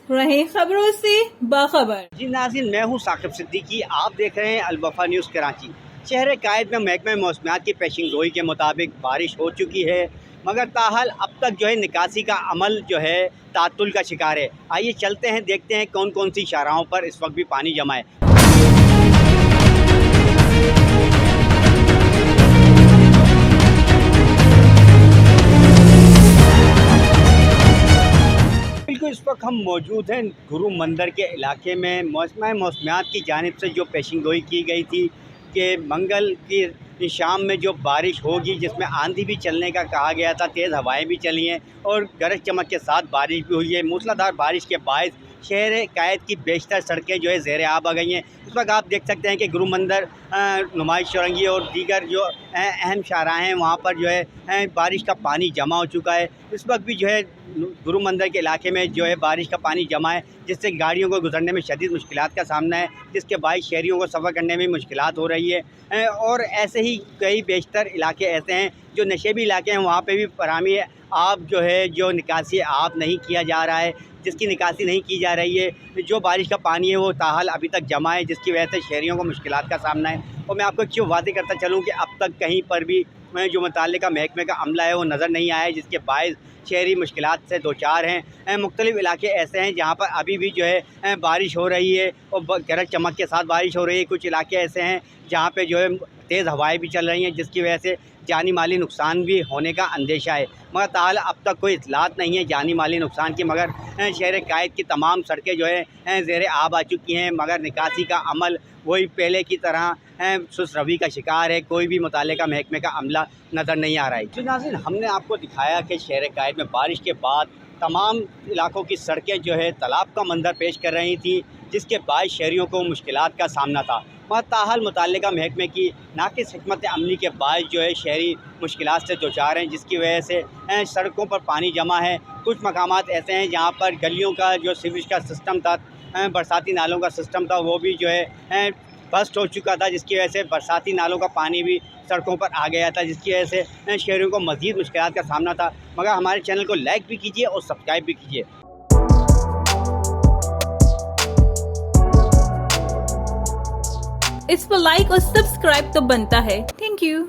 रहे खबरों से बाखबर। जी नाज़रीन, मैं हूँ साकिब सिद्दीकी। आप देख रहे हैं अल वफा न्यूज़ कराची। शहर कायद में महकमा मौसमियात की पेशिंग गोई के मुताबिक बारिश हो चुकी है, मगर ताहाल अब तक जो है निकासी का अमल जो है तातुल का शिकार है। आइए चलते हैं, देखते हैं कौन कौन सी शाहराहों पर इस वक्त भी पानी जमा है। बिल्कुल, इस वक्त हम मौजूद हैं गुरु मंदिर के इलाके में। महकमा मौसमियात की जानिब से जो पेशिंग गोई की गई थी कि मंगल की शाम में जो बारिश होगी, जिसमें आंधी भी चलने का कहा गया था, तेज़ हवाएं भी चली हैं और गरज चमक के साथ बारिश भी हुई है। मूसलाधार बारिश के बायस शहर कायद की बेशतर सड़कें जो है ज़ेर आब आ गई हैं। इस वक्त आप देख सकते हैं कि गुरु मंदिर, नुमाइश चौरंगी और दीगर जो अहम शाहराह हैं, वहाँ पर जो है बारिश का पानी जमा हो चुका है। इस वक्त भी जो है गुरु मंदिर के इलाके में जो है बारिश का पानी जमा है, जिससे गाड़ियों को गुजरने में शदीद मुश्किलात का सामना है, जिसके बायस शहरियों को सफ़र करने में मुश्किलात हो रही है। और ऐसे ही कई बेशतर इलाके ऐसे हैं जो नशेबी इलाके हैं, वहाँ पे भी फराहमी आब जो है, जो निकासी आब नहीं किया जा रहा है, जिसकी निकासी नहीं की जा रही है। जो बारिश का पानी है वो ताहाल अभी तक जमा है, जिसकी वजह से शहरियों को मुश्किलात का सामना है। और मैं आपको क्यों वादे करता चलूँ कि अब तक कहीं पर भी जो मुताल्लिका महकमे का अमला है वो नज़र नहीं आया है, जिसके बायस शहरी मुश्किलात से दो चार हैं। मुख्तलिफ़ इलाके ऐसे हैं जहाँ पर अभी भी जो है बारिश हो रही है और गरज चमक के साथ बारिश हो रही है। कुछ इलाके ऐसे हैं जहाँ पे जो है तेज़ हवाएं भी चल रही हैं, जिसकी वजह से जानी माली नुकसान भी होने का अंदेशा है। मगर ताल अब तक कोई इतलात नहीं है जानी माली नुकसान की, मगर शहर कायद की तमाम सड़कें जो है ज़ेर आब आ चुकी हैं, मगर निकासी का अमल वही पहले की तरह सुस्त रवि का शिकार है। कोई भी मुताल्लिका महकमे का अमला नज़र नहीं आ रहा है। तो नाज़रीन, हमने आपको दिखाया कि शहर कायद में बारिश के बाद तमाम इलाकों की सड़कें जो है तालाब का मंजर पेश कर रही थी, जिसके बाद शहरियों को मुश्किलात का सामना था। मगर ताहाल मुताल्लिका महकमे की नाक़िस हिकमत अमली के बाद जो है शहरी मुश्किलात से दो चार हैं, जिसकी वजह से सड़कों पर पानी जमा है। कुछ मकामात ऐसे हैं जहाँ पर गलियों का जो सीवेज का सिस्टम था, बरसाती नालों का सिस्टम था, वो भी जो है बस्ट हो चुका था, जिसकी वजह से बरसाती नालों का पानी भी सड़कों पर आ गया था, जिसकी वजह से शहरियों को मज़ीद मुश्किलात का सामना था। मगर हमारे चैनल को लाइक भी कीजिए और सब्सक्राइब भी कीजिए। इस पर लाइक और सब्सक्राइब तो बनता है। Thank you.